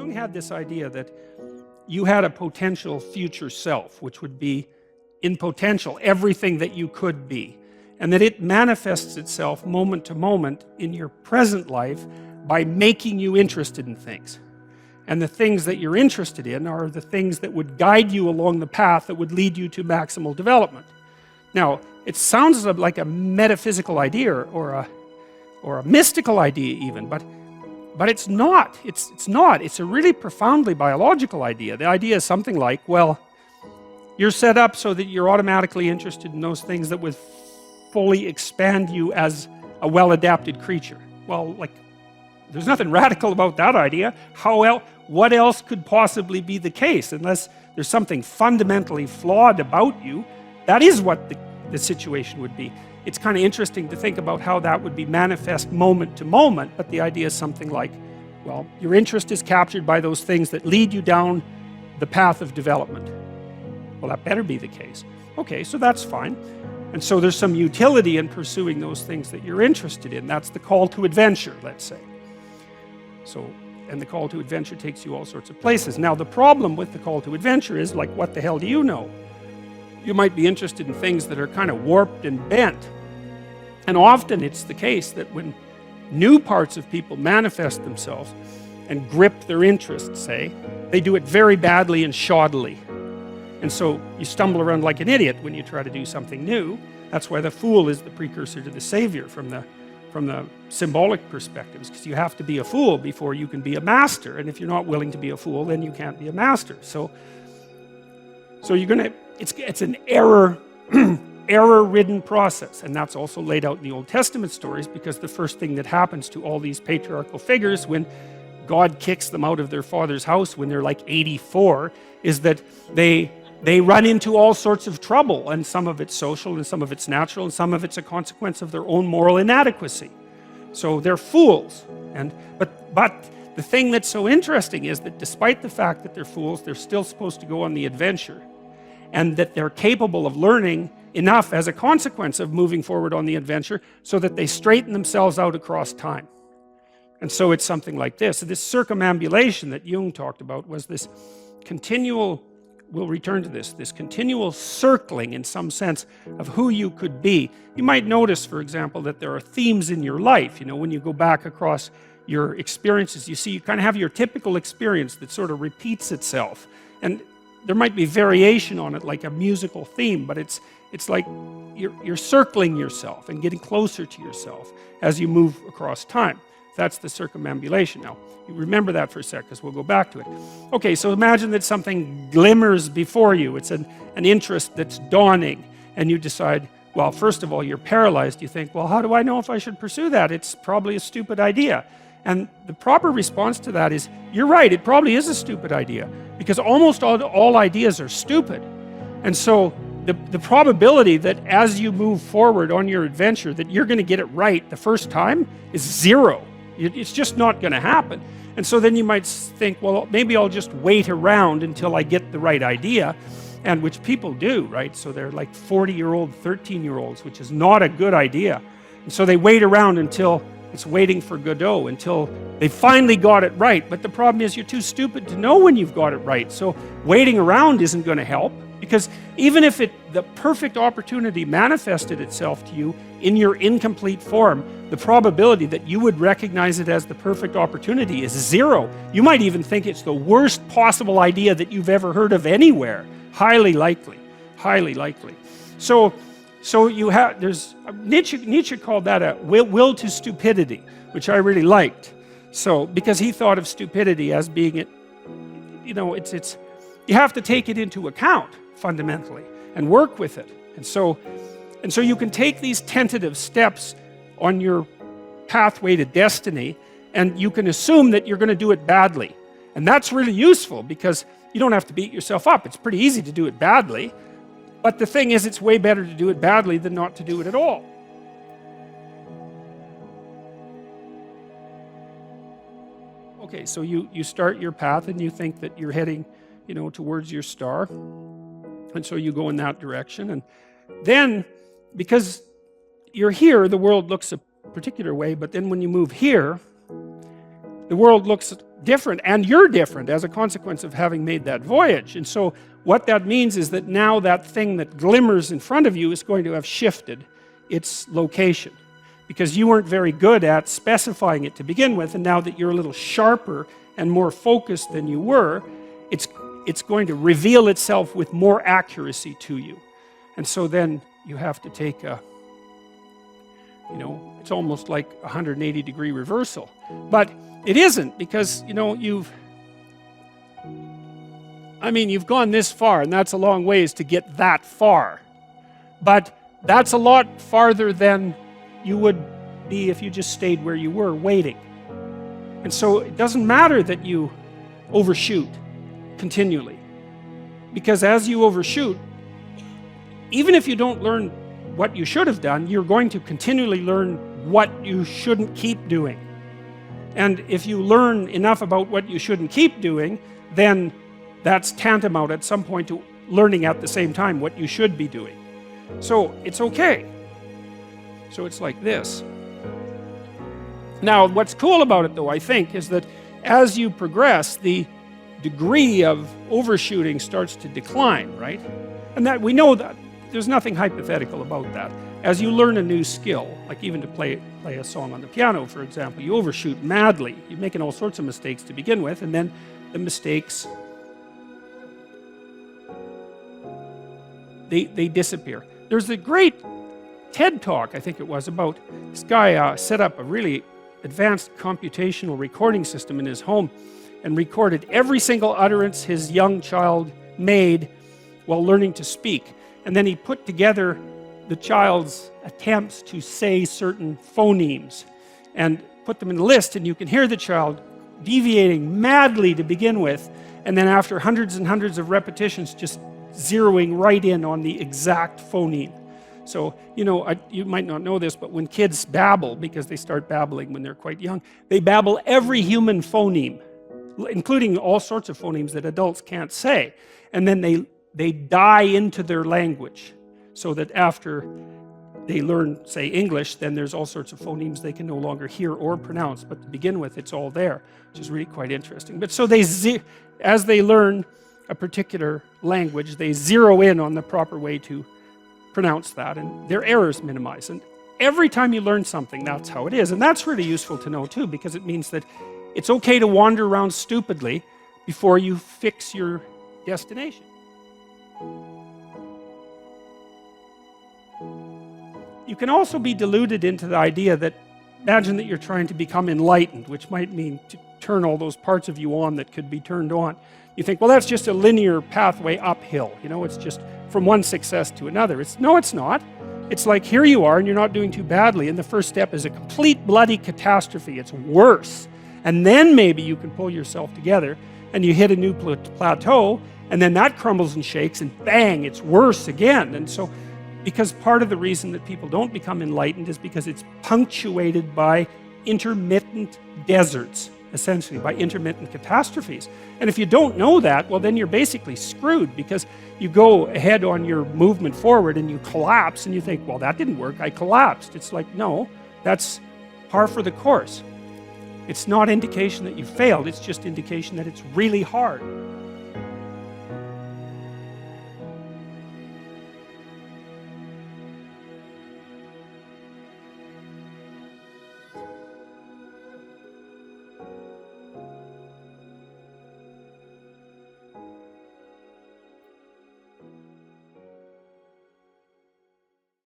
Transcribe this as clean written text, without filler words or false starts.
Jung had this idea that you had a potential future self, which would be in potential everything that you could be, and that it manifests itself moment to moment in your present life by making you interested in things. And the things that you're interested in are the things that would guide you along the path that would lead you to maximal development. Now, it sounds like a metaphysical idea or a mystical idea even, but it's not. It's not. It's a really profoundly biological idea. The idea is something like, well, you're set up so that you're automatically interested in those things that would fully expand you as a well-adapted creature. Well, like, there's nothing radical about that idea. What else could possibly be the case? Unless there's something fundamentally flawed about you, that is what the situation would be. It's kind of interesting to think about how that would be manifest moment to moment, but the idea is something like, well, your interest is captured by those things that lead you down the path of development. Well, that better be the case. Okay, so that's fine. And so there's some utility in pursuing those things that you're interested in. That's the call to adventure, let's say. And the call to adventure takes you all sorts of places. Now, the problem with the call to adventure is, like, what the hell do you know? You might be interested in things that are kind of warped and bent. And often it's the case that when new parts of people manifest themselves and grip their interests, say, they do it very badly and shoddily. And so you stumble around like an idiot when you try to do something new. That's why the fool is the precursor to the savior from the symbolic perspectives, because you have to be a fool before you can be a master. And if you're not willing to be a fool, then you can't be a master. So you're gonna, it's an error-ridden process, and that's also laid out in the Old Testament stories, because the first thing that happens to all these patriarchal figures when God kicks them out of their father's house when they're like 84 is that they run into all sorts of trouble, and some of it's social and some of it's natural and some of it's a consequence of their own moral inadequacy. So they're fools. But the thing that's so interesting is that despite the fact that they're fools, they're still supposed to go on the adventure, and that they're capable of learning enough as a consequence of moving forward on the adventure so that they straighten themselves out across time. And so it's something like this. So this circumambulation that Jung talked about was this continual, we'll return to this continual circling in some sense of who you could be. You might notice, for example, that there are themes in your life. You know, when you go back across your experiences, you see you kind of have your typical experience that sort of repeats itself. And there might be variation on it, like a musical theme, but it's like you're circling yourself and getting closer to yourself as you move across time. That's the circumambulation. Now, you remember that for a sec, because we'll go back to it. Okay, so imagine that something glimmers before you. It's an interest that's dawning, and you decide, well, first of all, you're paralyzed. You think, well, how do I know if I should pursue that? It's probably a stupid idea. And the proper response to that is, you're right, it probably is a stupid idea, because almost all ideas are stupid. And so the probability that as you move forward on your adventure that you're going to get it right the first time is zero. It's just not going to happen. And so then you might think, well, maybe I'll just wait around until I get the right idea, and which people do, right? So they're like 40-year-old, 13-year-olds, which is not a good idea. And so they wait around until it's waiting for Godot, until they finally got it right. But the problem is you're too stupid to know when you've got it right. So waiting around isn't going to help, because even if the perfect opportunity manifested itself to you in your incomplete form, the probability that you would recognize it as the perfect opportunity is zero. You might even think it's the worst possible idea that you've ever heard of anywhere. Highly likely, highly likely. So you have, there's, Nietzsche called that a will to stupidity, which I really liked. So, because he thought of stupidity as being it, you know, it's you have to take it into account fundamentally and work with it. And so you can take these tentative steps on your pathway to destiny, and you can assume that you're going to do it badly. And that's really useful, because you don't have to beat yourself up. It's pretty easy to do it badly. But the thing is, it's way better to do it badly than not to do it at all. Okay, so you start your path and you think that you're heading, you know, towards your star. And so you go in that direction. And then, because you're here, the world looks a particular way, but then when you move here, the world looks different, and you're different as a consequence of having made that voyage. And so what that means is that now that thing that glimmers in front of you is going to have shifted its location, because you weren't very good at specifying it to begin with, and now that you're a little sharper and more focused than you were, it's going to reveal itself with more accuracy to you. And so then you have to take a, it's almost like a 180-degree reversal. But it isn't, because, you've gone this far, and that's a long ways to get that far. But that's a lot farther than you would be if you just stayed where you were, waiting. And so it doesn't matter that you overshoot continually, because as you overshoot, even if you don't learn what you should have done, you're going to continually learn what you shouldn't keep doing. And if you learn enough about what you shouldn't keep doing, then that's tantamount at some point to learning at the same time what you should be doing. So it's okay. So it's like this. Now, what's cool about it, though, I think, is that as you progress, the degree of overshooting starts to decline, right? And that we know that there's nothing hypothetical about that. As you learn a new skill, like even to play a song on the piano, for example, you overshoot madly. You're making all sorts of mistakes to begin with, and then the mistakes, they disappear. There's a great TED Talk, I think it was, about this guy set up a really advanced computational recording system in his home and recorded every single utterance his young child made while learning to speak. And then he put together the child's attempts to say certain phonemes and put them in a list, and you can hear the child deviating madly to begin with, and then after hundreds and hundreds of repetitions just zeroing right in on the exact phoneme. So, you might not know this, but when kids babble, because they start babbling when they're quite young, they babble every human phoneme, including all sorts of phonemes that adults can't say. And then they die into their language, so that after they learn, say, English, then there's all sorts of phonemes they can no longer hear or pronounce, but to begin with, it's all there, which is really quite interesting. But so as they learn a particular language, they zero in on the proper way to pronounce that, and their errors minimize. And every time you learn something, that's how it is. And that's really useful to know too, because it means that it's okay to wander around stupidly before you fix your destination. You can also be deluded into the idea that, imagine that you're trying to become enlightened, which might mean to turn all those parts of you on that could be turned on. You think, well, that's just a linear pathway uphill. It's just from one success to another. No, it's not. It's like, here you are, and you're not doing too badly, and the first step is a complete bloody catastrophe. It's worse. And then maybe you can pull yourself together, and you hit a new plateau, and then that crumbles and shakes, and bang, it's worse again. And so, because part of the reason that people don't become enlightened is because it's punctuated by intermittent deserts, essentially, by intermittent catastrophes. And if you don't know that, well, then you're basically screwed, because you go ahead on your movement forward and you collapse, and you think, well, that didn't work, I collapsed. It's like, no, that's par for the course. It's not indication that you failed, it's just indication that it's really hard.